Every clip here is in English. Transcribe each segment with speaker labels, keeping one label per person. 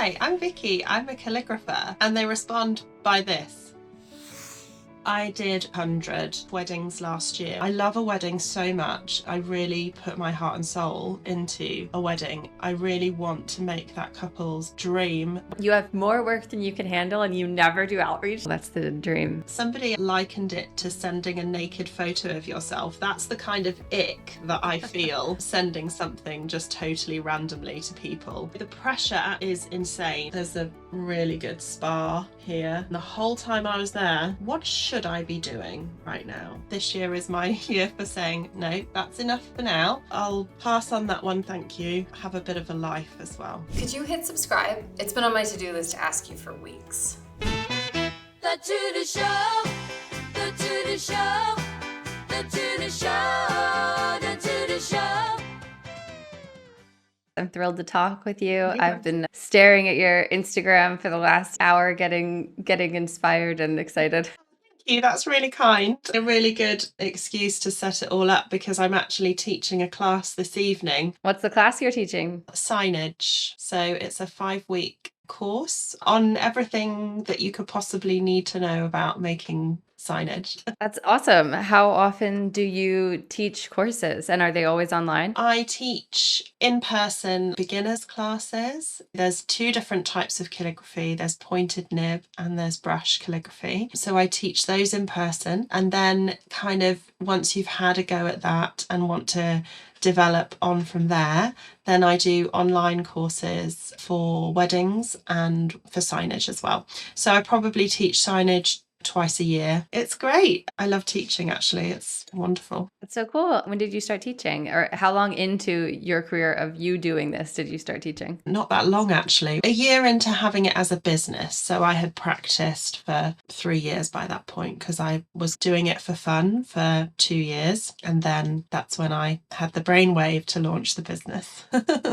Speaker 1: Hi, I'm Vicky, I'm a calligrapher. And they respond by this. I did 100 weddings last year. I love a wedding so much. I really put my heart and soul into a wedding. I really want to make that couple's dream.
Speaker 2: You have more work than you can handle and you never do outreach. That's the dream.
Speaker 1: Somebody likened it to sending a naked photo of yourself. That's the kind of ick that I feel sending something just totally randomly to people. The pressure is insane. There's a really good spa here. The whole time I was there, what should I be doing right now? This year is my year for saying, no, that's enough for now. I'll pass on that one, thank you. Have a bit of a life as well.
Speaker 3: Could you hit subscribe? It's been on my to-do list to ask you for weeks.
Speaker 4: The To-Do Show, the To-Do Show, the To-Do Show, the To-Do Show.
Speaker 2: I'm thrilled to talk with you. I've been staring at your Instagram for the last hour, getting inspired and excited.
Speaker 1: Thank you, that's really kind. A really good excuse to set it all up because I'm actually teaching a class this evening.
Speaker 2: What's the class you're teaching?
Speaker 1: Signage. So it's a 5-week course on everything that you could possibly need to know about making signage.
Speaker 2: That's awesome. How often do you teach courses, and are they always online?
Speaker 1: I teach in-person beginners classes. There's 2 different types of calligraphy. There's pointed nib and there's brush calligraphy. So I teach those in person, and then kind of once you've had a go at that and want to develop on from there, then I do online courses for weddings and for signage as well. So I probably teach signage twice a year. It's great. I love teaching, actually. It's wonderful.
Speaker 2: That's so cool. When did you start teaching? Or how long into your career of you doing this did you start teaching?
Speaker 1: Not that long, actually. A year into having it as a business. So I had practiced for 3 years by that point because I was doing it for fun for 2 years. And then that's when I had the brainwave to launch the business.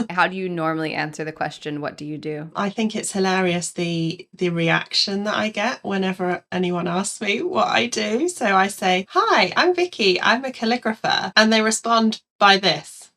Speaker 2: How do you normally answer the question, what do you do?
Speaker 1: I think it's hilarious, the reaction that I get whenever anyone asks me what I do. So I say, hi, I'm Vicky, I'm a calligrapher. And they respond by this.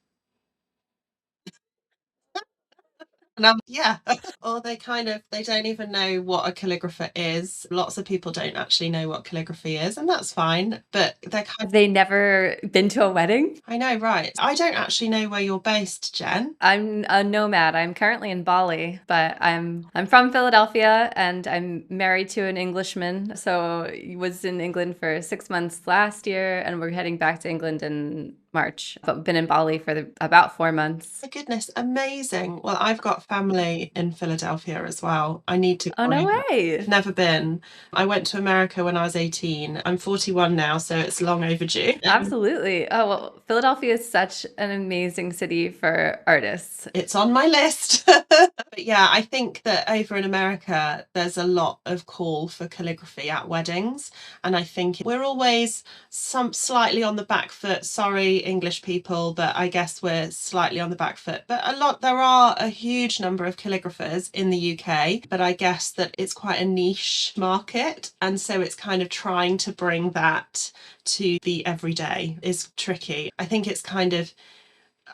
Speaker 1: And I'm, yeah. Or they don't even know what a calligrapher is. Lots of people don't actually know what calligraphy is, and that's fine. But they're
Speaker 2: Have they never been to a wedding?
Speaker 1: I know, right. I don't actually know where you're based, Jen.
Speaker 2: I'm a nomad. I'm currently in Bali, but I'm from Philadelphia and I'm married to an Englishman. So I was in England for 6 months last year and we're heading back to England in March, but been in Bali for about 4 months.
Speaker 1: My goodness, amazing. Well, I've got family in Philadelphia as well. I need to go.
Speaker 2: Oh, no way.
Speaker 1: I've never been. I went to America when I was 18. I'm 41 now, so it's long overdue.
Speaker 2: Absolutely. Oh, well, Philadelphia is such an amazing city for artists.
Speaker 1: It's on my list. But yeah, I think that over in America, there's a lot of call for calligraphy at weddings. And I think we're always slightly on the back foot. Sorry, English people, but I guess we're slightly on the back foot. But there are a huge number of calligraphers in the UK, but I guess that it's quite a niche market. And so it's kind of trying to bring that to the everyday is tricky. I think it's kind of,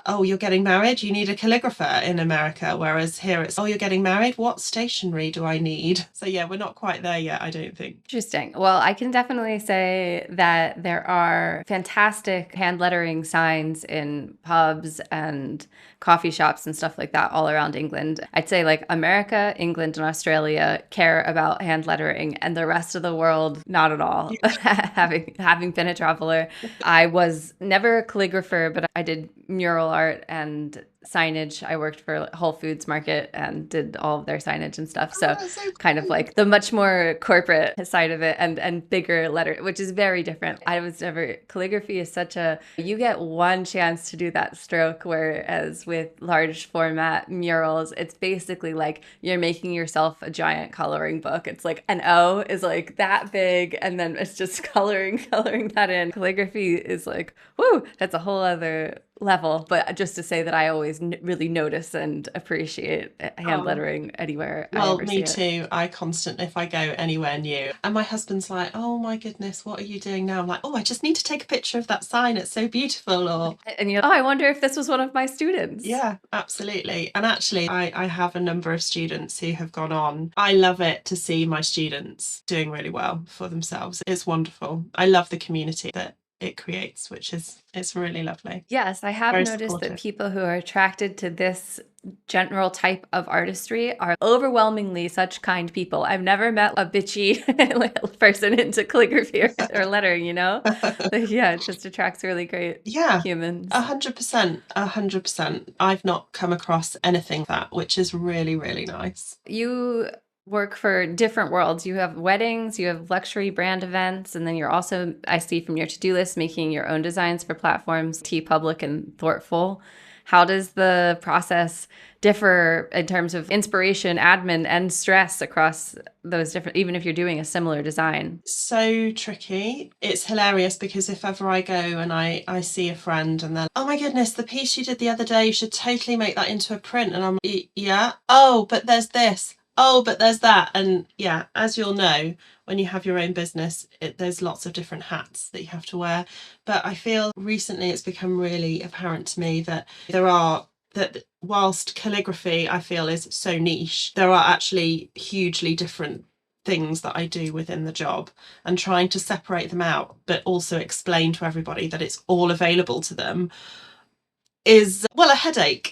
Speaker 1: oh, you're getting married, you need a calligrapher in America, whereas here it's, oh, you're getting married, what stationery do I need? So yeah, we're not quite there yet, I don't think.
Speaker 2: Interesting. Well, I can definitely say that there are fantastic hand lettering signs in pubs and coffee shops and stuff like that all around England. I'd say like America, England, and Australia care about hand lettering, and the rest of the world, not at all. Having been a traveler, I was never a calligrapher, but I did mural art and signage. I worked for Whole Foods Market and did all of their signage and stuff. So kind of like the much more corporate side of it and bigger letter, which is very different. I was never, calligraphy is such a, you get one chance to do that stroke, whereas with large format murals, it's basically like you're making yourself a giant coloring book. It's like an O is like that big and then it's just coloring that in. Calligraphy is like, whoo, that's a whole other level, but just to say that I always really notice and appreciate hand
Speaker 1: Oh.
Speaker 2: lettering anywhere I
Speaker 1: Well,
Speaker 2: ever see
Speaker 1: me
Speaker 2: it.
Speaker 1: too. I constantly, if I go anywhere new, and my husband's like, "Oh my goodness, what are you doing now?" I'm like, "Oh, I just need to take a picture of that sign. It's so beautiful." Or,
Speaker 2: And you're like, oh, I wonder if this was one of my students.
Speaker 1: yeah, absolutely. And actually, I have a number of students who have gone on. I love it to see my students doing really well for themselves. It's wonderful. I love the community that it creates, which is, it's really lovely.
Speaker 2: Yes, I have
Speaker 1: Very
Speaker 2: noticed that
Speaker 1: supportive.
Speaker 2: people who are attracted to this general type of artistry are overwhelmingly such kind people. I've never met a bitchy person into calligraphy or lettering, you know? Yeah, it just attracts really great
Speaker 1: Yeah.
Speaker 2: humans.
Speaker 1: 100%, 100%. I've not come across anything like that, which is really, really nice.
Speaker 2: You work for different worlds. You have weddings, you have luxury brand events, and then you're also, I see from your to-do list, making your own designs for platforms, TeePublic and Thoughtful. How does the process differ in terms of inspiration, admin, and stress across those different, even if you're doing a similar design?
Speaker 1: So tricky. It's hilarious because if ever I go and I see a friend and they're, "Oh my goodness, the piece you did the other day, you should totally make that into a print." And I'm like, "Yeah. Oh, but there's this. Oh, but there's that." And yeah, as you'll know, when you have your own business, there's lots of different hats that you have to wear. But I feel recently it's become really apparent to me that that whilst calligraphy, I feel, is so niche, there are actually hugely different things that I do within the job, and trying to separate them out, but also explain to everybody that it's all available to them is, well, a headache.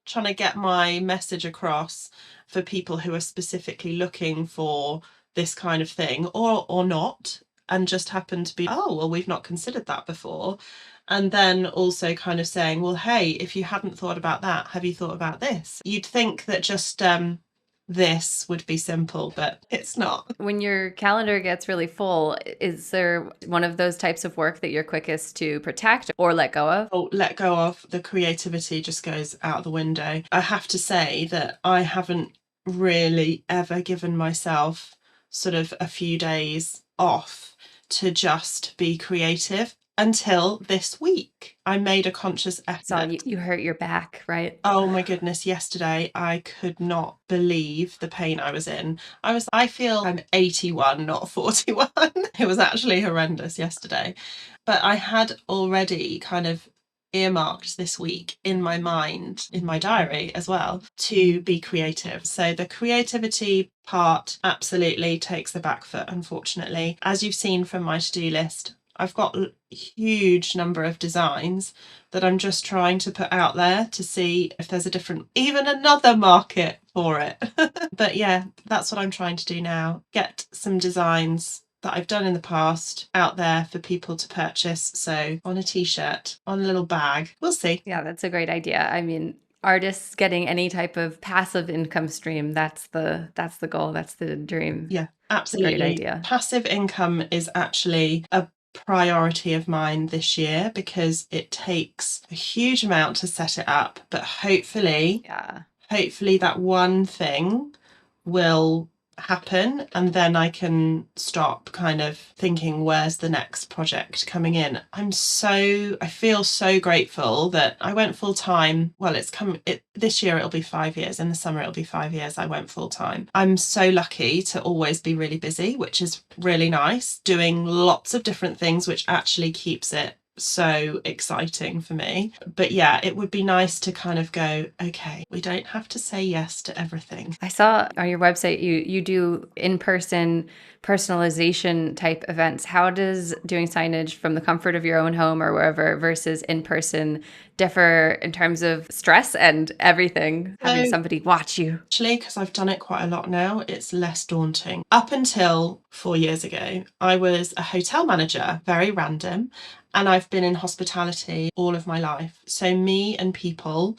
Speaker 1: Trying to get my message across for people who are specifically looking for this kind of thing, or not, and just happen to be, "Oh, well, we've not considered that before." And then also kind of saying, "Well, hey, if you hadn't thought about that, have you thought about this?" You'd think that just this would be simple, but it's not.
Speaker 2: When your calendar gets really full, is there one of those types of work that you're quickest to protect or let go of?
Speaker 1: Oh, let go of. The creativity just goes out the window. I have to say that I haven't really ever given myself sort of a few days off to just be creative until this week. I made a conscious
Speaker 2: So
Speaker 1: effort.
Speaker 2: you hurt your back, right?
Speaker 1: Oh my goodness, yesterday I could not believe the pain I was in. I feel I'm 81, not 41. It was actually horrendous yesterday. But I had already kind of earmarked this week in my mind, in my diary as well, to be creative. So the creativity part absolutely takes the back foot, unfortunately. As you've seen from my to-do list, I've got a huge number of designs that I'm just trying to put out there to see if there's even another market for it. But yeah, that's what I'm trying to do now. Get some designs that I've done in the past out there for people to purchase. So on a t-shirt, on a little bag, we'll see.
Speaker 2: Yeah, that's a great idea. I mean, artists getting any type of passive income stream, that's the goal, that's the dream.
Speaker 1: Yeah,
Speaker 2: It's a great
Speaker 1: absolutely.
Speaker 2: idea.
Speaker 1: Passive income is actually a priority of mine this year because it takes a huge amount to set it up, but hopefully that one thing will happen, and then I can stop kind of thinking, where's the next project coming in? I feel so grateful that I went full time. Well, this year it'll be 5 years. In the summer it'll be 5 years I went full time. I'm so lucky to always be really busy, which is really nice, doing lots of different things, which actually keeps it so exciting for me. But yeah, it would be nice to kind of go, okay, we don't have to say yes to everything.
Speaker 2: I saw on your website you do in-person personalization type events. How does doing signage from the comfort of your own home or wherever versus in-person differ in terms of stress and everything, having somebody watch you?
Speaker 1: Actually, because I've done it quite a lot now, it's less daunting. Up until 4 years ago, I was a hotel manager, very random, and I've been in hospitality all of my life. So me and people,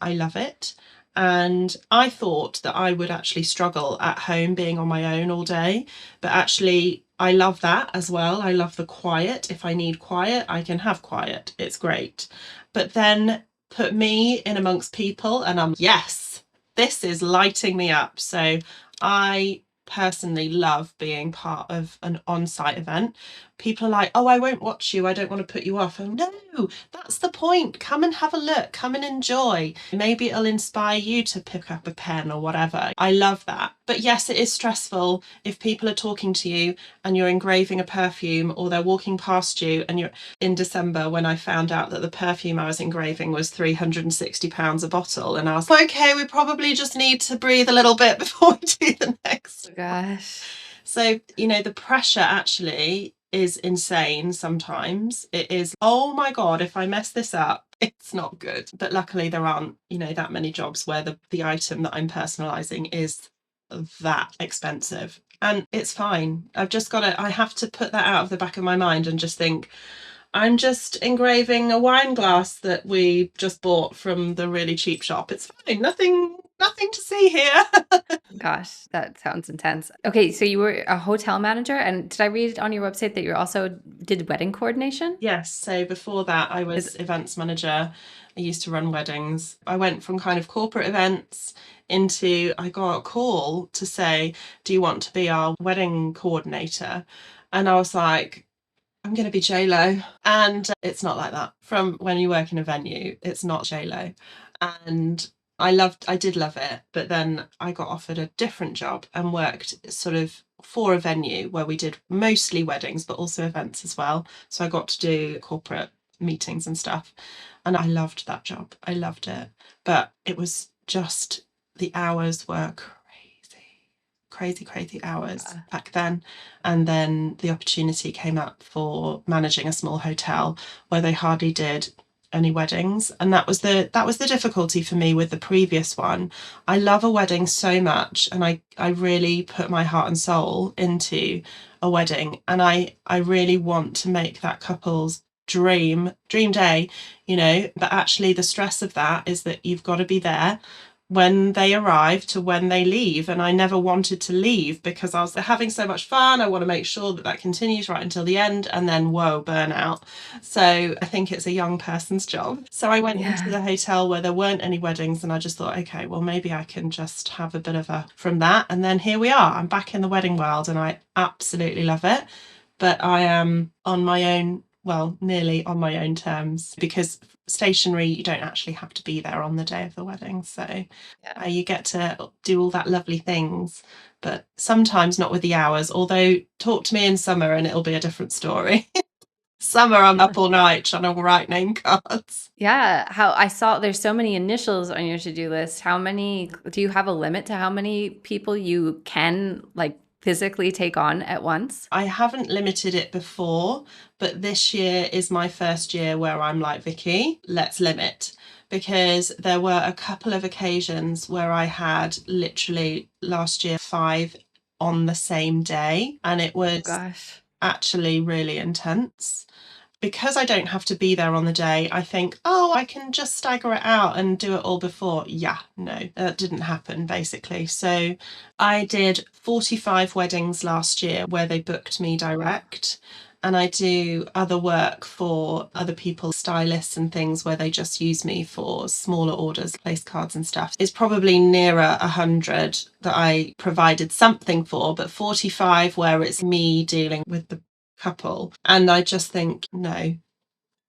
Speaker 1: I love it. And I thought that I would actually struggle at home being on my own all day, but actually I love that as well. I love the quiet. If I need quiet, I can have quiet. It's great. But then put me in amongst people and yes, this is lighting me up. So I personally love being part of an on-site event. People are like, oh, I won't watch you, I don't want to put you off. And no, that's the point. Come and have a look, come and enjoy. Maybe it'll inspire you to pick up a pen or whatever. I love that. But yes, it is stressful if people are talking to you and you're engraving a perfume, or they're walking past you and you're in December, when I found out that the perfume I was engraving was £360 a bottle, and I was like, okay, we probably just need to breathe a little bit before we do the next.
Speaker 2: Oh, gosh.
Speaker 1: So, the pressure actually is insane sometimes. It is, oh my God, if I mess this up, it's not good. But luckily there aren't, that many jobs where the item that I'm personalizing is that expensive. And it's fine. I have to put that out of the back of my mind and just think, I'm just engraving a wine glass that we just bought from the really cheap shop. It's fine. Nothing to see here.
Speaker 2: Gosh, that sounds intense. Okay, so you were a hotel manager, and did I read on your website that you also did wedding coordination?
Speaker 1: Yes. So before that, I was events manager. I used to run weddings. I went from kind of corporate events into, I got a call to say, do you want to be our wedding coordinator? And I was like, I'm going to be J-Lo. And it's not like that. From when you work in a venue, it's not J-Lo. And I did love it. But then I got offered a different job and worked sort of for a venue where we did mostly weddings, but also events as well. So I got to do corporate meetings and stuff. And I loved that job. I loved it. But it was just, the hours were crazy hours back then. And then the opportunity came up for managing a small hotel where they hardly did any weddings, and that was the difficulty for me with the previous one. I love a wedding so much, and I really put my heart and soul into a wedding, and I really want to make that couple's dream day, but actually the stress of that is that you've got to be there when they arrive to when they leave. And I never wanted to leave because I was having so much fun. I want to make sure that continues right until the end, and then whoa, burnout. So I think it's a young person's job. So I went into the hotel where there weren't any weddings, and I just thought, okay, well, maybe I can just have a bit of a from that. And then here we are. I'm back in the wedding world and I absolutely love it. But I am on my own, well, nearly on my own terms, because stationery, you don't actually have to be there on the day of the wedding. So you get to do all that lovely things, but sometimes not with the hours. Although talk to me in summer and it'll be a different story. Summer, I'm up all night trying to write name cards.
Speaker 2: Yeah, how I saw there's so many initials on your to-do list. How many, do you have a limit to how many people you can physically take on at once?
Speaker 1: I haven't limited it before, but this year is my first year where I'm like, Vicky, let's limit. Because there were a couple of occasions where I had literally last year 5 on the same day, and it was actually really intense. Because I don't have to be there on the day, I think, oh, I can just stagger it out and do it all before. Yeah, no, that didn't happen, basically. So I did 45 weddings last year where they booked me direct. And I do other work for other people, stylists and things, where they just use me for smaller orders, place cards and stuff. It's probably nearer 100 that I provided something for, but 45 where it's me dealing with the couple. And I just think, no,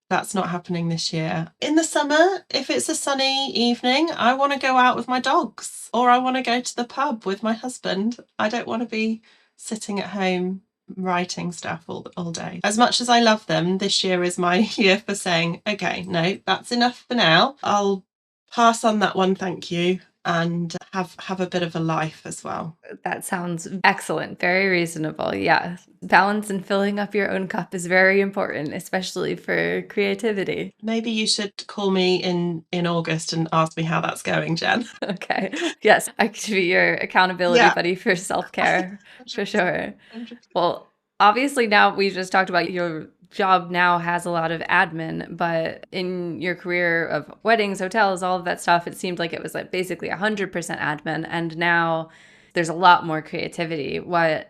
Speaker 1: that's not happening this year. In the summer, if it's a sunny evening, I want to go out with my dogs, or I want to go to the pub with my husband. I don't want to be sitting at home writing stuff all day. As much as I love them, this year is my year for saying, okay, no, that's enough for now. I'll pass on that one, thank you, and have a bit of a life as well.
Speaker 2: That sounds excellent. Very reasonable. Yeah. Balance and filling up your own cup is very important, especially for creativity.
Speaker 1: Maybe you should call me in August and ask me how that's going, Jen.
Speaker 2: Okay. Yes, I could be your accountability buddy for self-care, for sure.
Speaker 1: 100%.
Speaker 2: Well, obviously now we just talked about your job now has a lot of admin, but in your career of weddings, hotels, all of that stuff, it seemed like it was basically 100% admin, and now there's a lot more creativity.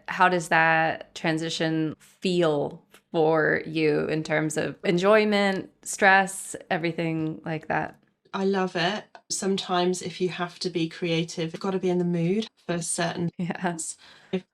Speaker 2: How does that transition feel for you in terms of enjoyment, stress, everything like that?
Speaker 1: I love it. Sometimes if you have to be creative, you've got to be in the mood for certain
Speaker 2: Yeah.
Speaker 1: things.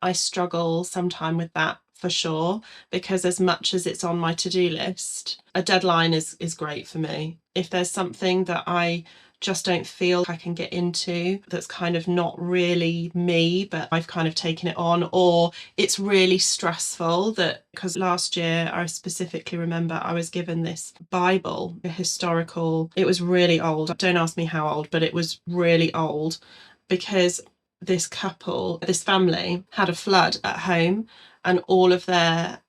Speaker 1: I struggle sometime with that for sure, because as much as it's on my to-do list, a deadline is great for me. If there's something that I just don't feel I can get into, that's kind of not really me, but I've kind of taken it on, or it's really stressful, that because last year I specifically remember I was given this Bible, a historical, it was really old. Don't ask me how old, but it was really old, because this couple, this family had a flood at home, and all of their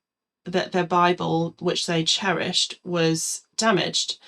Speaker 1: Bible, which they cherished, was damaged.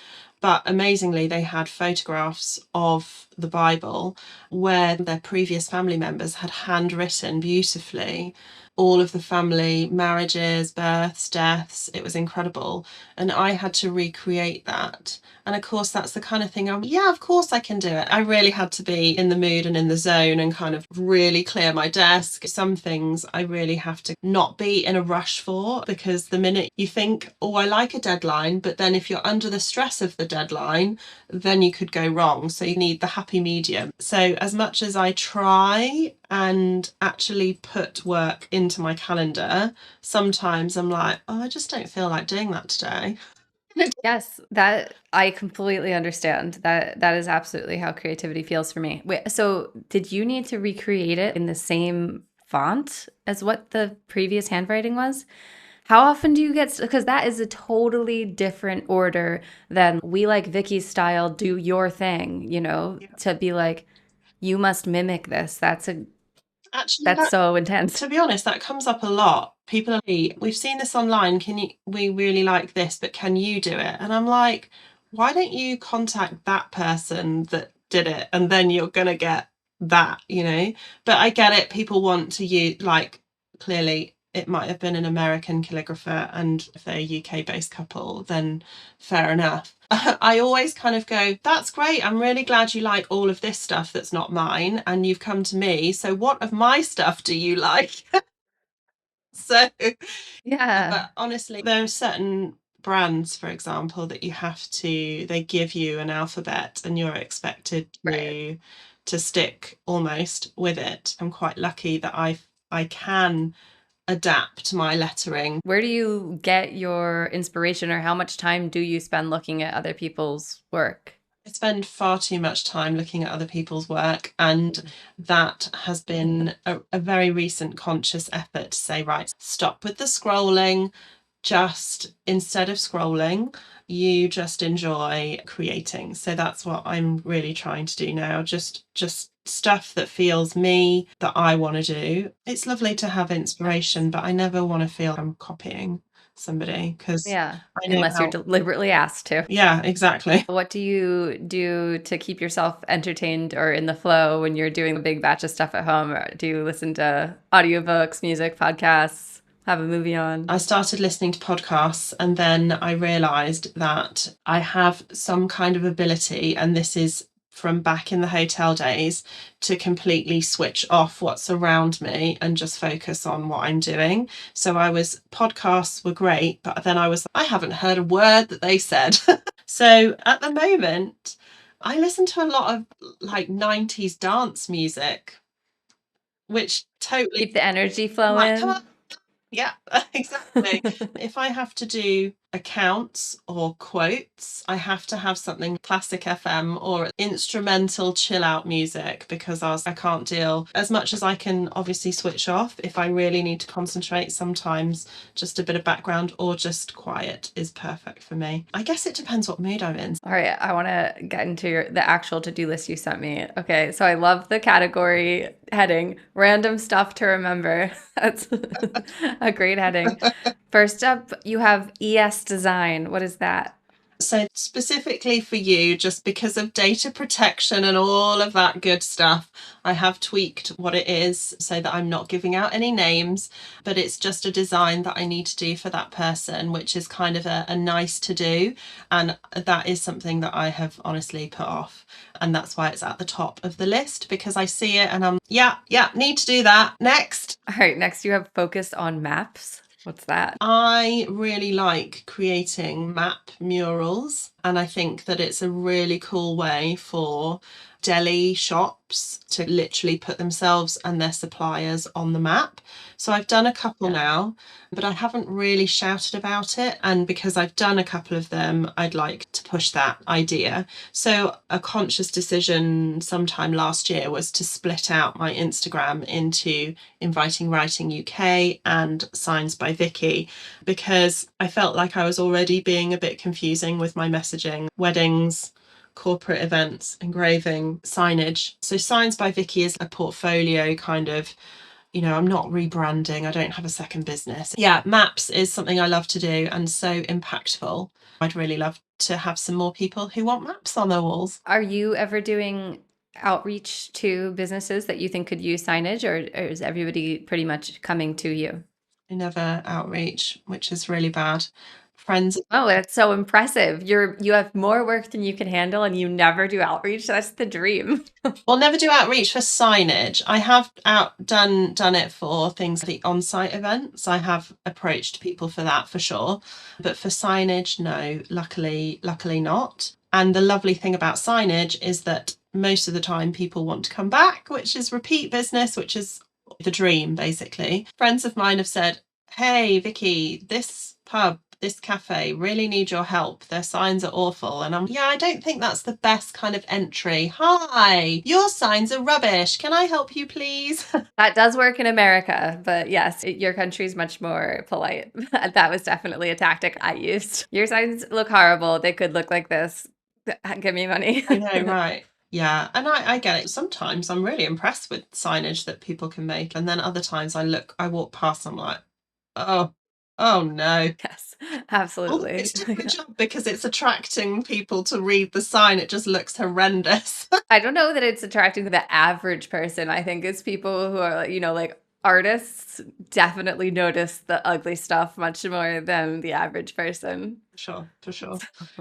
Speaker 1: But amazingly, they had photographs of the Bible where their previous family members had handwritten beautifully all of the family marriages, births, deaths. It was incredible. And I had to recreate that. And of course, that's the kind of thing yeah, of course I can do it. I really had to be in the mood and in the zone and kind of really clear my desk. Some things I really have to not be in a rush for, because the minute you think, oh, I like a deadline, but then if you're under the stress of the deadline, then you could go wrong. So you need the happy medium. So as much as I try and actually put work into my calendar, sometimes I'm like, oh, I just don't feel like doing that today.
Speaker 2: Yes, that I completely understand. That is absolutely how creativity feels for me. Wait, so did you need to recreate it in the same font as what the previous handwriting was? How often do you get, because that is a totally different order than we like Vicky's style, do your thing, to be like, you must mimic this.
Speaker 1: Actually,
Speaker 2: That's so intense.
Speaker 1: to be honest, that comes up a lot. People are like, we've seen this online. We really like this, but can you do it? And I'm like, why don't you contact that person that did it? And then you're going to get that, But I get it. People want to use, like, clearly it might have been an American calligrapher, and if they're a UK based couple, then fair enough. I always kind of go, that's great. I'm really glad you like all of this stuff that's not mine, and you've come to me. So what of my stuff do you like? So,
Speaker 2: Yeah.
Speaker 1: but honestly, there are certain brands, for example, that they give you an alphabet and you're expected
Speaker 2: Right.
Speaker 1: to stick almost with it. I'm quite lucky that I can adapt my lettering.
Speaker 2: Where do you get your inspiration, or how much time do you spend looking at other people's work?
Speaker 1: I spend far too much time looking at other people's work, and that has been a very recent conscious effort to say, right, stop with the scrolling. Just instead of scrolling, you just enjoy creating. So that's what I'm really trying to do now. Just stuff that feels me, that I want to do. It's lovely to have inspiration, but I never want to feel I'm copying somebody, because
Speaker 2: Yeah,
Speaker 1: I know
Speaker 2: unless you're deliberately asked to.
Speaker 1: Yeah, exactly.
Speaker 2: What do you do to keep yourself entertained or in the flow when you're doing a big batch of stuff at home? Or do you listen to audiobooks, music, podcasts, have a movie on?
Speaker 1: I started listening to podcasts, and then I realized that I have some kind of ability, and this is from back in the hotel days, to completely switch off what's around me and just focus on what I'm doing. So podcasts were great, but then I haven't heard a word that they said. So at the moment, I listen to a lot of like 90s dance music, which totally
Speaker 2: Keep the energy
Speaker 1: like,
Speaker 2: flowing.
Speaker 1: come on. Yeah, exactly. If I have to do accounts or quotes, I have to have something classic FM or instrumental chill out music, because I can't deal, as much as I can obviously switch off. If I really need to concentrate, sometimes just a bit of background or just quiet is perfect for me. I guess it depends what mood I'm in.
Speaker 2: All right, I want to get into the actual to-do list you sent me. Okay, so I love the category heading, random stuff to remember. That's a great heading. First up, you have ES design. What is that?
Speaker 1: So specifically for you, just because of data protection and all of that good stuff, I have tweaked what it is so that I'm not giving out any names, but it's just a design that I need to do for that person, which is kind of a nice to do. And that is something that I have honestly put off. And that's why it's at the top of the list, because I see it and I'm, yeah, need to do that. Next.
Speaker 2: All right, next you have focus on maps. What's that?
Speaker 1: I really like creating map murals. And I think that it's a really cool way for deli shops to literally put themselves and their suppliers on the map. So I've done a couple now, but I haven't really shouted about it. And because I've done a couple of them, I'd like to push that idea. So a conscious decision sometime last year was to split out my Instagram into Inviting Writing UK and Signs by Vicky, because I felt like I was already being a bit confusing with my messaging. Weddings, corporate events, engraving, signage. So Signs by Vicky is a portfolio kind of, I'm not rebranding. I don't have a second business. Yeah, maps is something I love to do and so impactful. I'd really love to have some more people who want maps on their walls.
Speaker 2: Are you ever doing outreach to businesses that you think could use signage, or is everybody pretty much coming to you?
Speaker 1: I never outreach, which is really bad. Friends.
Speaker 2: Oh, that's so impressive. You have more work than you can handle and you never do outreach. That's the dream.
Speaker 1: Well, never do outreach for signage. I have done it for things like the on-site events. I have approached people for that for sure. But for signage, no, luckily not. And the lovely thing about signage is that most of the time people want to come back, which is repeat business, which is the dream, basically. Friends of mine have said, hey, Vicky, this pub, this cafe really need your help. Their signs are awful. And I don't think that's the best kind of entry. Hi, your signs are rubbish. Can I help you, please?
Speaker 2: That does work in America, but yes, your country's much more polite. That was definitely a tactic I used. Your signs look horrible. They could look like this. Give me money.
Speaker 1: I know, right. Yeah, and I get it. Sometimes I'm really impressed with signage that people can make. And then other times I walk past, I'm like, oh no.
Speaker 2: Yes, absolutely.
Speaker 1: It's doing the job because it's attracting people to read the sign. It just looks horrendous.
Speaker 2: I don't know that it's attracting the average person. I think it's people who are, like artists definitely notice the ugly stuff much more than the average person.
Speaker 1: For sure.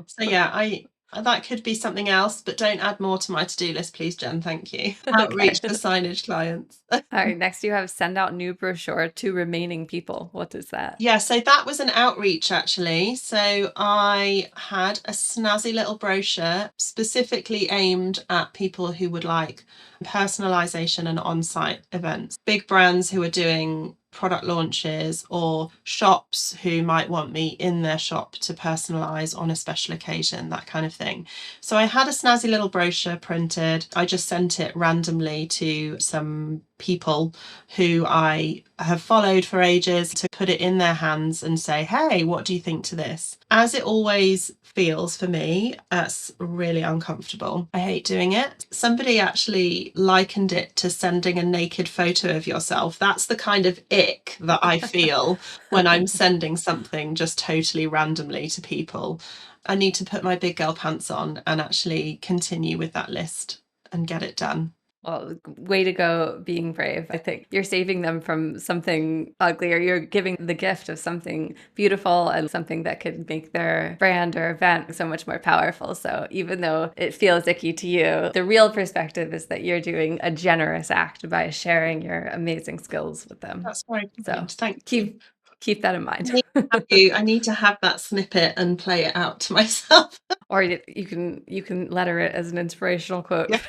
Speaker 1: So yeah, that could be something else, but don't add more to my to-do list, please, Jen. Thank you. Outreach for signage clients.
Speaker 2: All right, next you have send out new brochure to remaining people. What is that?
Speaker 1: Yeah, so that was an outreach actually. So I had a snazzy little brochure specifically aimed at people who would like personalization and on-site events. Big brands who are doing product launches, or shops who might want me in their shop to personalize on a special occasion, that kind of thing. So I had a snazzy little brochure printed. I just sent it randomly to some people who I have followed for ages to put it in their hands and say, hey, what do you think to this? As it always feels for me, that's really uncomfortable. I hate doing it. Somebody actually likened it to sending a naked photo of yourself. That's the kind of ick that I feel when I'm sending something just totally randomly to people. I need to put my big girl pants on and actually continue with that list and get it done.
Speaker 2: Well, way to go being brave. I think you're saving them from something ugly, or you're giving the gift of something beautiful and something that could make their brand or event so much more powerful. So even though it feels icky to you, the real perspective is that you're doing a generous act by sharing your amazing skills with them.
Speaker 1: That's very kind.
Speaker 2: So
Speaker 1: Thank you.
Speaker 2: Keep that in mind.
Speaker 1: I need to have that snippet and play it out to myself.
Speaker 2: Or you can letter it as an inspirational quote.
Speaker 1: Yeah.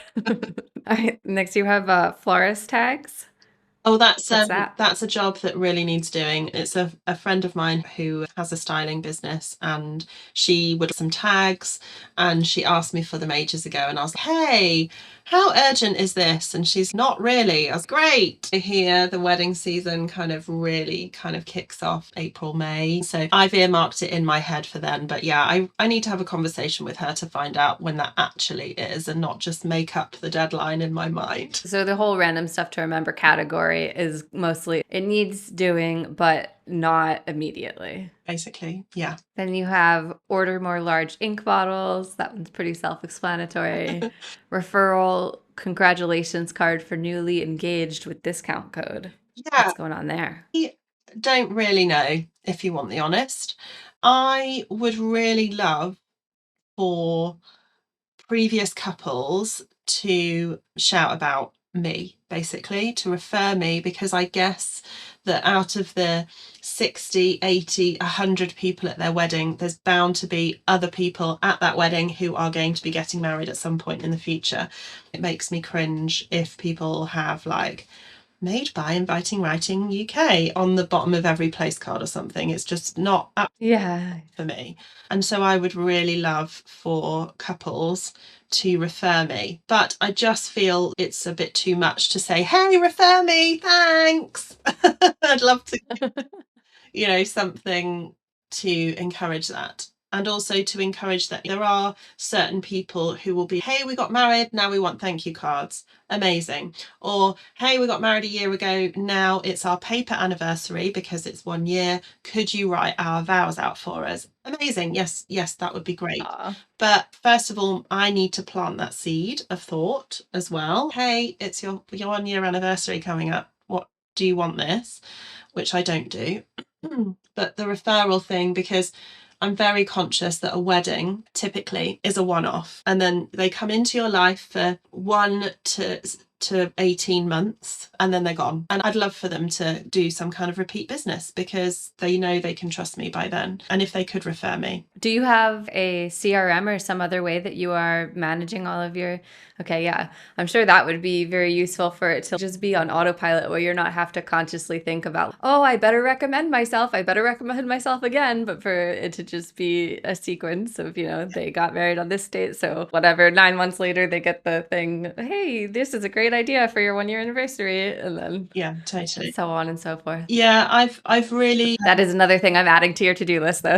Speaker 2: All right, next you have florist tags.
Speaker 1: Oh, that's
Speaker 2: that?
Speaker 1: That's a job that really needs doing. It's a friend of mine who has a styling business, and she would some tags, and she asked me for them ages ago, and I was like, hey, how urgent is this? And she's not really. I was great to hear the wedding season really kicks off April, May. So I've earmarked it in my head for then. But yeah, I need to have a conversation with her to find out when that actually is and not just make up the deadline in my mind.
Speaker 2: So the whole random stuff to remember category is mostly it needs doing, but not immediately.
Speaker 1: Basically, yeah.
Speaker 2: Then you have order more large ink bottles. That one's pretty self-explanatory. Referral, congratulations card for newly engaged with discount code.
Speaker 1: Yeah.
Speaker 2: What's going on there?
Speaker 1: I don't really know, if you want the honest. I would really love for previous couples to shout about me, basically, to refer me, because I guess that out of the 60, 80, 100 people at their wedding, there's bound to be other people at that wedding who are going to be getting married at some point in the future. It makes me cringe if people have like made by Inviting Writing UK on the bottom of every place card or something. It's just not up
Speaker 2: Yeah.
Speaker 1: for me. And so I would really love for couples to refer me, but I just feel it's a bit too much to say, hey, refer me, thanks. I'd love to, something to encourage that. And also to encourage that there are certain people who will be, hey, we got married, now we want thank you cards. Amazing. Or, hey, we got married a year ago, now it's our paper anniversary because it's 1 year. Could you write our vows out for us? Amazing. Yes, that would be great.
Speaker 2: Aw.
Speaker 1: But first of all, I need to plant that seed of thought as well. Hey, it's your 1 year anniversary coming up. What do you want this? Which I don't do. But the referral thing, because I'm very conscious that a wedding typically is a one-off, and then they come into your life for 1 to 18 months and then they're gone. And I'd love for them to do some kind of repeat business because they know they can trust me by then. And if they could refer me.
Speaker 2: Do you have a CRM or some other way that you are managing all of your... Okay, yeah. I'm sure that would be very useful for it to just be on autopilot where you're not have to consciously think about, oh, I better recommend myself. I better recommend myself again. But for it to just be a sequence of, they got married on this date. So whatever, 9 months later, they get the thing, hey, this is a great idea for your 1 year anniversary. And then
Speaker 1: Yeah, totally.
Speaker 2: so on and so forth.
Speaker 1: Yeah, I've really...
Speaker 2: That is another thing I'm adding to your to-do list, though.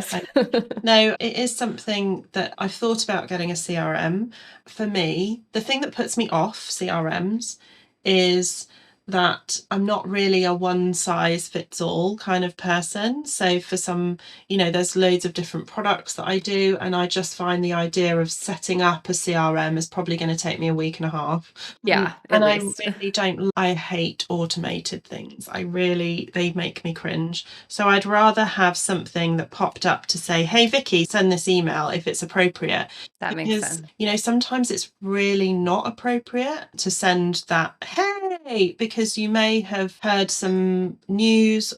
Speaker 1: No, it is something that I've thought about getting a CRM. For me, the thing that puts me off CRMs is that I'm not really a one size fits all kind of person. So for some, there's loads of different products that I do, and I just find the idea of setting up a CRM is probably going to take me a week and a half.
Speaker 2: Yeah,
Speaker 1: and
Speaker 2: at least.
Speaker 1: I really don't, I hate automated things. They make me cringe. So I'd rather have something that popped up to say, hey, Vicky, send this email if it's appropriate.
Speaker 2: That makes sense.
Speaker 1: Sometimes it's really not appropriate to send that, hey, because you may have heard some news.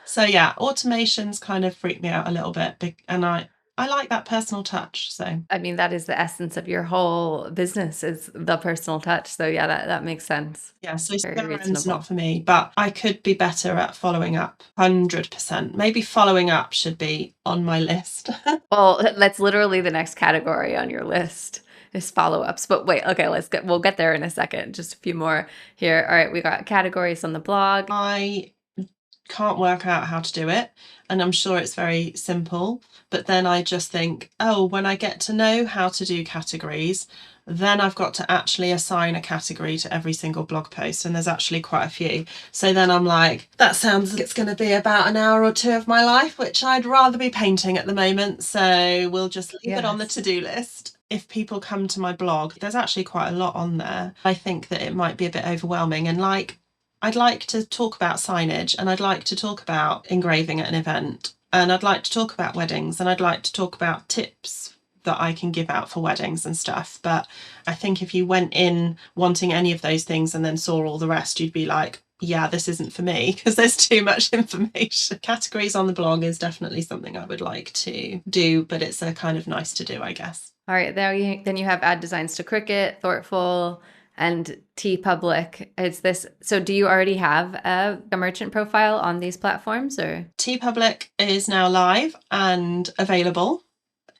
Speaker 1: So yeah, automations kind of freak me out a little bit, and I like that personal touch. So
Speaker 2: I mean, that is the essence of your whole business, is the personal touch. So yeah, that makes sense.
Speaker 1: yeah, so
Speaker 2: Very
Speaker 1: CRM's
Speaker 2: reasonable.
Speaker 1: not for me, but I could be better at following up. 100%. Maybe following up should be on my list.
Speaker 2: Well, that's literally the next category on your list is follow-ups. But wait, okay, we'll get there in a second. Just a few more here. All right, we got categories on the blog.
Speaker 1: I can't work out how to do it, and I'm sure it's very simple, but then I just think, oh, when I get to know how to do categories, then I've got to actually assign a category to every single blog post, and there's actually quite a few. So then I'm like, that sounds like it's going to be about an hour or two of my life, which I'd rather be painting at the moment, so we'll just leave it on the to-do list. If people come to my blog, there's actually quite a lot on there. I think that it might be a bit overwhelming, and I'd like to talk about signage, and I'd like to talk about engraving at an event, and I'd like to talk about weddings, and I'd like to talk about tips that I can give out for weddings and stuff. But I think if you went in wanting any of those things and then saw all the rest, you'd be like, yeah, this isn't for me, because there's too much information. Categories on the blog is definitely something I would like to do, but it's a kind of nice to do, I guess.
Speaker 2: All right, then you have add designs to Cricut, Thoughtful, and TeePublic. So do you already have a merchant profile on these platforms, or?
Speaker 1: TeePublic is now live and available.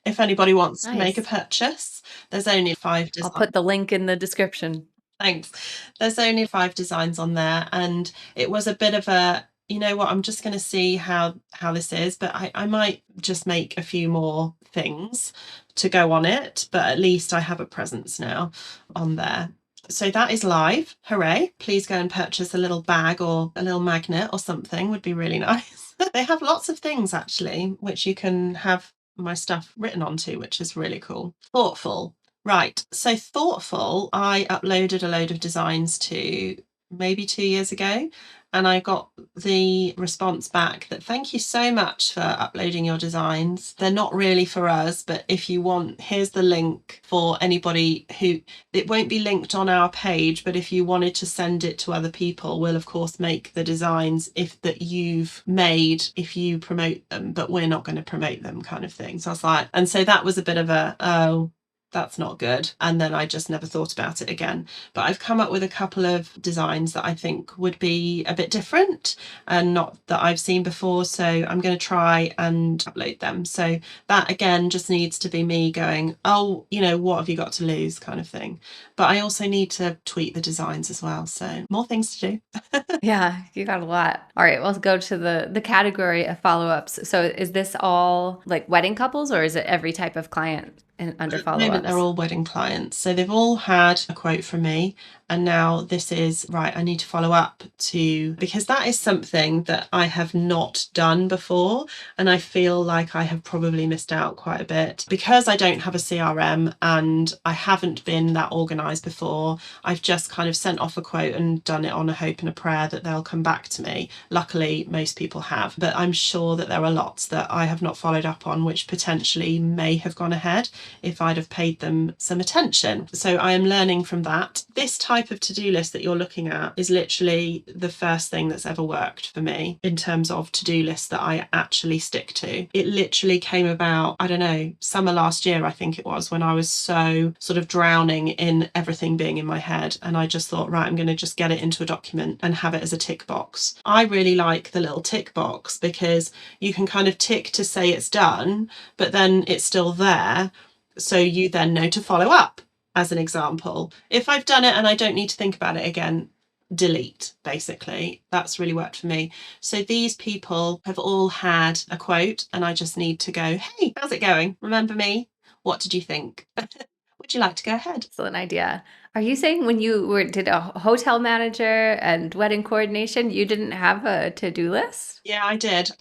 Speaker 1: If anybody wants to make a purchase, there's only 5 designs.
Speaker 2: I'll put the link in the description.
Speaker 1: Thanks. There's only 5 designs on there, and it was a bit of a, I'm just going to see how this is, but I might just make a few more things to go on it, but at least I have a presence now on there. So that is live. Hooray. Please go and purchase a little bag or a little magnet or something, would be really nice. They have lots of things actually, which you can have my stuff written onto, which is really cool. Thoughtful. Right. So Thoughtful, I uploaded a load of designs to maybe 2 years ago, and I got the response back that thank you so much for uploading your designs. They're not really for us, but if you want, here's the link for anybody who, it won't be linked on our page, but if you wanted to send it to other people, we'll of course make the designs that you've made if you promote them, but we're not going to promote them, kind of thing. So I was like, and so that was a bit of a, oh, that's not good. And then I just never thought about it again. But I've come up with a couple of designs that I think would be a bit different and not that I've seen before. So I'm going to try and upload them. So that again just needs to be me going, oh, you know, what have you got to lose, kind of thing. But I also need to tweak the designs as well. So more things to do.
Speaker 2: Yeah, you got a lot. All right, let's go to the category of follow-ups. So is this all like wedding couples, or is it every type of client under
Speaker 1: At the moment,
Speaker 2: follow-ups?
Speaker 1: they're all wedding clients. So they've all had a quote from me. And now this is, right, I need to follow up to, because that is something that I have not done before. And I feel like I have probably missed out quite a bit because I don't have a CRM and I haven't been that organised before. I've just kind of sent off a quote and done it on a hope and a prayer that they'll come back to me. Luckily, most people have, but I'm sure that there are lots that I have not followed up on, which potentially may have gone ahead if I'd have paid them some attention. So I am learning from that. This type of to-do list that you're looking at is literally the first thing that's ever worked for me in terms of to-do lists that I actually stick to. It literally came about, I don't know, summer last year, I think it was, when I was so sort of drowning in everything being in my head. And I just thought, right, I'm going to just get it into a document and have it as a tick box. I really like the little tick box because you can kind of tick to say it's done, but then it's still there. So you then know to follow up. As an example, if I've done it and I don't need to think about it again, delete, basically. That's really worked for me. So these people have all had a quote and I just need to go, hey, how's it going? Remember me? What did you think? Would you like to go ahead?
Speaker 2: Excellent idea. Are you saying when you did a hotel manager and wedding coordination, you didn't have a to-do list?
Speaker 1: Yeah, I did,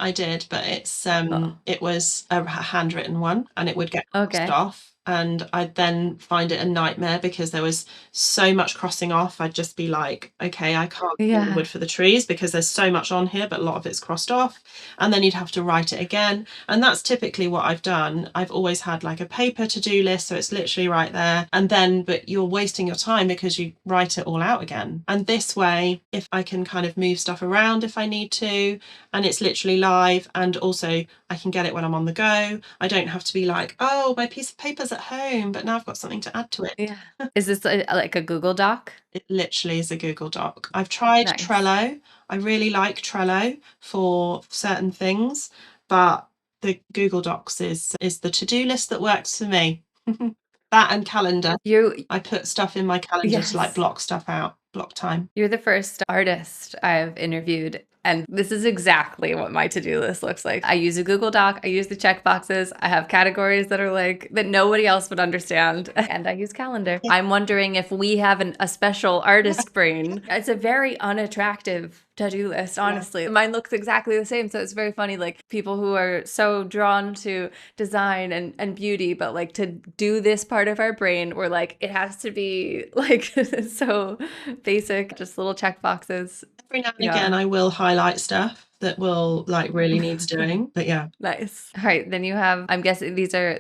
Speaker 1: but it's it was a handwritten one and it would get crossed
Speaker 2: Okay.
Speaker 1: off. And I'd then find it a nightmare because there was so much crossing off. I'd just be like, okay, I can't see the wood for the trees because there's so much on here, but a lot of it's crossed off. And then you'd have to write it again. And that's typically what I've done. I've always had like a paper to-do list. So it's literally right there. And then, but you're wasting your time because you write it all out again. And this way, if I can kind of move stuff around if I need to, and it's literally live, and also I can get it when I'm on the go. I don't have to be like, oh, my piece of paper's at home, but now I've got something to add to it.
Speaker 2: Yeah. Is this like a Google Doc?
Speaker 1: It literally is a Google Doc. I've tried Trello. I really like Trello for certain things, but the Google Docs is the to-do list that works for me. That and calendar. I put stuff in my calendar to like block stuff out, block time.
Speaker 2: You're the first artist I've interviewed, and this is exactly what my to-do list looks like. I use a Google Doc. I use the checkboxes. I have categories that are like that nobody else would understand, and I use calendar. I'm wondering if we have a special artist brain. It's a very unattractive to-do list, honestly. Yeah. Mine looks exactly the same, so it's very funny, like people who are so drawn to design and beauty, but like to do this part of our brain, we're like, it has to be like so basic, just little check boxes.
Speaker 1: Every now and again I will highlight stuff that will like really needs doing, but yeah.
Speaker 2: Nice. All right, then you have, I'm guessing these are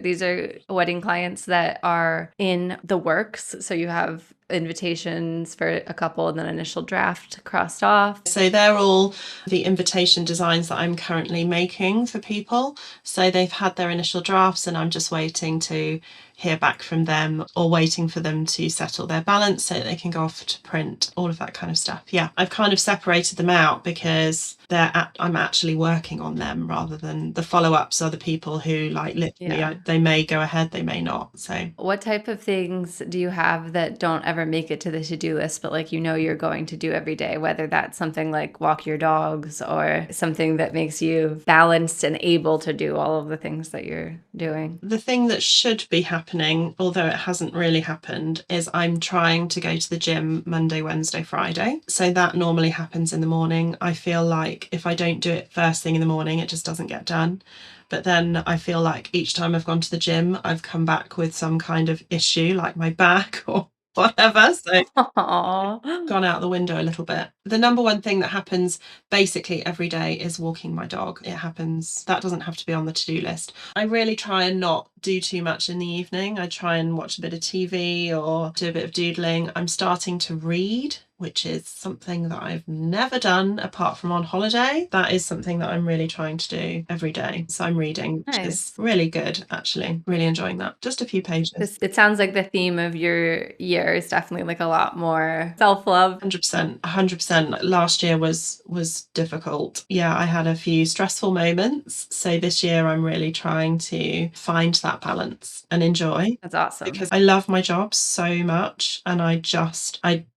Speaker 2: wedding clients that are in the works, so you have invitations for a couple and then initial draft crossed off.
Speaker 1: So they're all the invitation designs that I'm currently making for people. So they've had their initial drafts and I'm just waiting to hear back from them or waiting for them to settle their balance so they can go off to print, all of that kind of stuff. Yeah, I've kind of separated them out because I'm actually working on them rather than the follow-ups are the people who like literally they may go ahead, they may not. So
Speaker 2: what type of things do you have that don't ever make it to the to-do list, but like you're going to do every day, whether that's something like walk your dogs or something that makes you balanced and able to do all of the things that you're doing?
Speaker 1: The thing that should be happening, although it hasn't really happened, is I'm trying to go to the gym Monday, Wednesday, Friday. So that normally happens in the morning. I feel like if I don't do it first thing in the morning, it just doesn't get done. But then I feel like each time I've gone to the gym, I've come back with some kind of issue, like my back or whatever. So
Speaker 2: Aww.
Speaker 1: gone out the window a little bit. The number one thing that happens basically every day is walking my dog. It happens. That doesn't have to be on the to-do list. I really try and not do too much in the evening. I try and watch a bit of TV or do a bit of doodling. I'm starting to read, which is something that I've never done apart from on holiday. That is something that I'm really trying to do every day. So I'm reading, which is really good, actually. Really enjoying that. Just a few pages.
Speaker 2: It sounds like the theme of your year is definitely like a lot more self-love.
Speaker 1: 100%. 100%. Last year was difficult. Yeah, I had a few stressful moments. So this year I'm really trying to find that balance and enjoy.
Speaker 2: That's awesome.
Speaker 1: Because I love my job so much, and I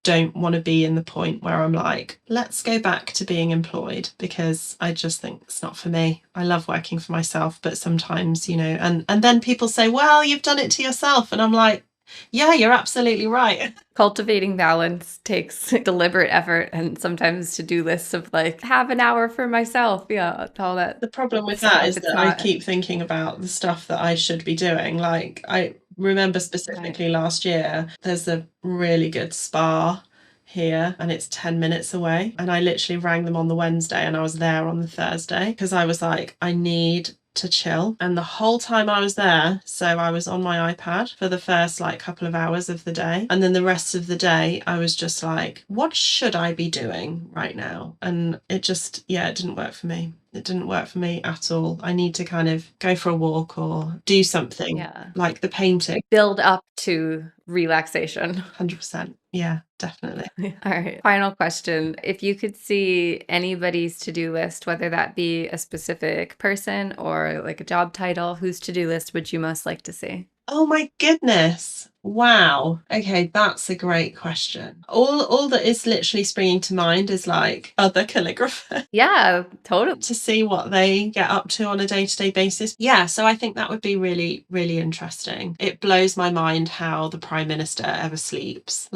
Speaker 1: don't want to be in the point where I'm like, let's go back to being employed, because I just think it's not for me. I love working for myself, but sometimes, and then people say, well, you've done it to yourself. And I'm like, yeah, you're absolutely right.
Speaker 2: Cultivating balance takes deliberate effort, and sometimes to-do lists of like, have an hour for myself. Yeah, all that.
Speaker 1: The problem with that is that I keep thinking about the stuff that I should be doing. Like, I remember specifically last year, there's a really good spa here and it's 10 minutes away. And I literally rang them on the Wednesday and I was there on the Thursday because I was like, I need to chill. And the whole time I was there, so I was on my iPad for the first couple of hours of the day, and then the rest of the day I was just like, what should I be doing right now? And it just, it didn't work for me. It didn't work for me at all. I need to kind of go for a walk or do something like the painting.
Speaker 2: Build up to relaxation.
Speaker 1: 100%. Yeah, definitely.
Speaker 2: All right. Final question. If you could see anybody's to-do list, whether that be a specific person or like a job title, whose to-do list would you most like to see?
Speaker 1: Oh my goodness. Wow. Okay, that's a great question. All that is literally springing to mind is like other calligraphers.
Speaker 2: Yeah, totally.
Speaker 1: To see what they get up to on a day-to-day basis. Yeah, so I think that would be really, really interesting. It blows my mind how the Prime Minister ever sleeps.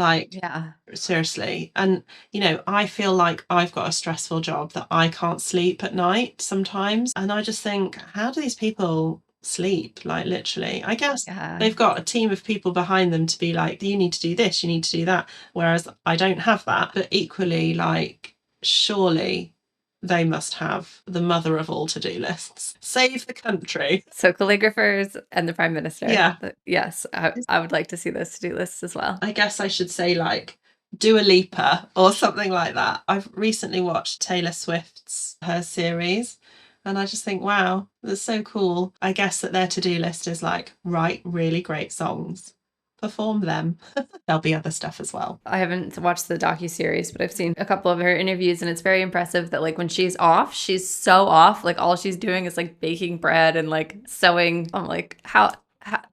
Speaker 1: Seriously. And, I feel like I've got a stressful job that I can't sleep at night sometimes. And I just think, how do these people sleep? Literally, I guess they've got a team of people behind them to be like, you need to do this, you need to do that, whereas I don't have that. But equally, surely they must have the mother of all to-do lists. Save the country.
Speaker 2: So calligraphers and the Prime Minister.
Speaker 1: Yeah.
Speaker 2: Yes, I would like to see those to-do lists as well.
Speaker 1: I guess I should say Dua Lipa or something like that. I've recently watched Taylor Swift's her series, and I just think, wow, that's so cool. I guess that their to-do list is write really great songs, perform them. There'll be other stuff as well.
Speaker 2: I haven't watched the docuseries, but I've seen a couple of her interviews, and it's very impressive that when she's off, she's so off. All she's doing is baking bread and sewing. I'm like, how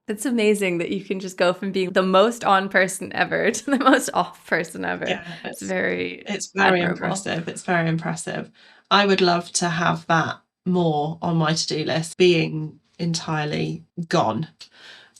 Speaker 2: it's amazing that you can just go from being the most on person ever to the most off person ever. Yeah, it's very admirable.
Speaker 1: Impressive. It's very impressive. I would love to have that more on my to-do list, being entirely gone.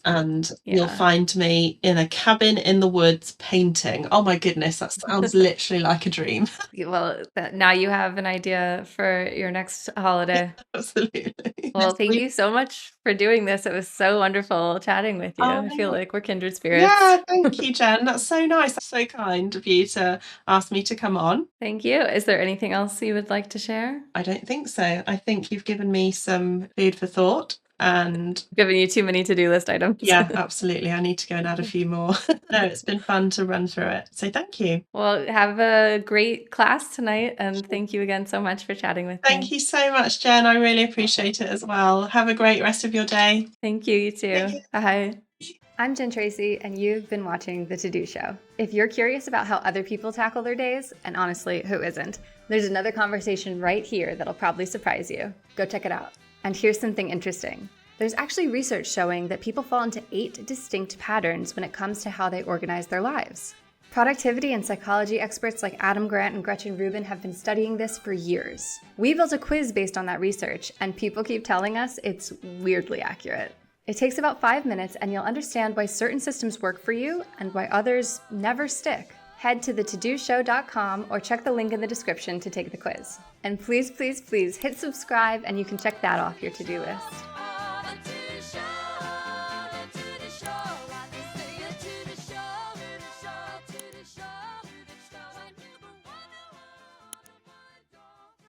Speaker 1: And you'll find me in a cabin in the woods painting. Oh my goodness, that sounds literally like a dream.
Speaker 2: Well, now you have an idea for your next holiday.
Speaker 1: Absolutely.
Speaker 2: Well, thank you so much for doing this. It was so wonderful chatting with you. I feel like we're kindred spirits.
Speaker 1: Yeah, thank you, Jen. That's so nice. That's so kind of you to ask me to come on.
Speaker 2: Thank you. Is there anything else you would like to share?
Speaker 1: I don't think so. I think you've given me some food for thought. And
Speaker 2: giving you too many to-do list items.
Speaker 1: Yeah, absolutely. I need to go and add a few more. No, it's been fun to run through it. So thank you.
Speaker 2: Well, have a great class tonight. And thank you again so much for chatting with me.
Speaker 1: Thank you so much, Jen. I really appreciate it as well. Have a great rest of your day.
Speaker 2: Thank you. You too. Bye. I'm Jen Tracy, and you've been watching The To-Do Show. If you're curious about how other people tackle their days, and honestly, who isn't, there's another conversation right here that'll probably surprise you. Go check it out. And here's something interesting. There's actually research showing that people fall into 8 distinct patterns when it comes to how they organize their lives. Productivity and psychology experts like Adam Grant and Gretchen Rubin have been studying this for years. We built a quiz based on that research, and people keep telling us it's weirdly accurate. It takes about 5 minutes, and you'll understand why certain systems work for you and why others never stick. Head to thetodoshow.com or check the link in the description to take the quiz. And please, please, please hit subscribe, and you can check that off your to-do list.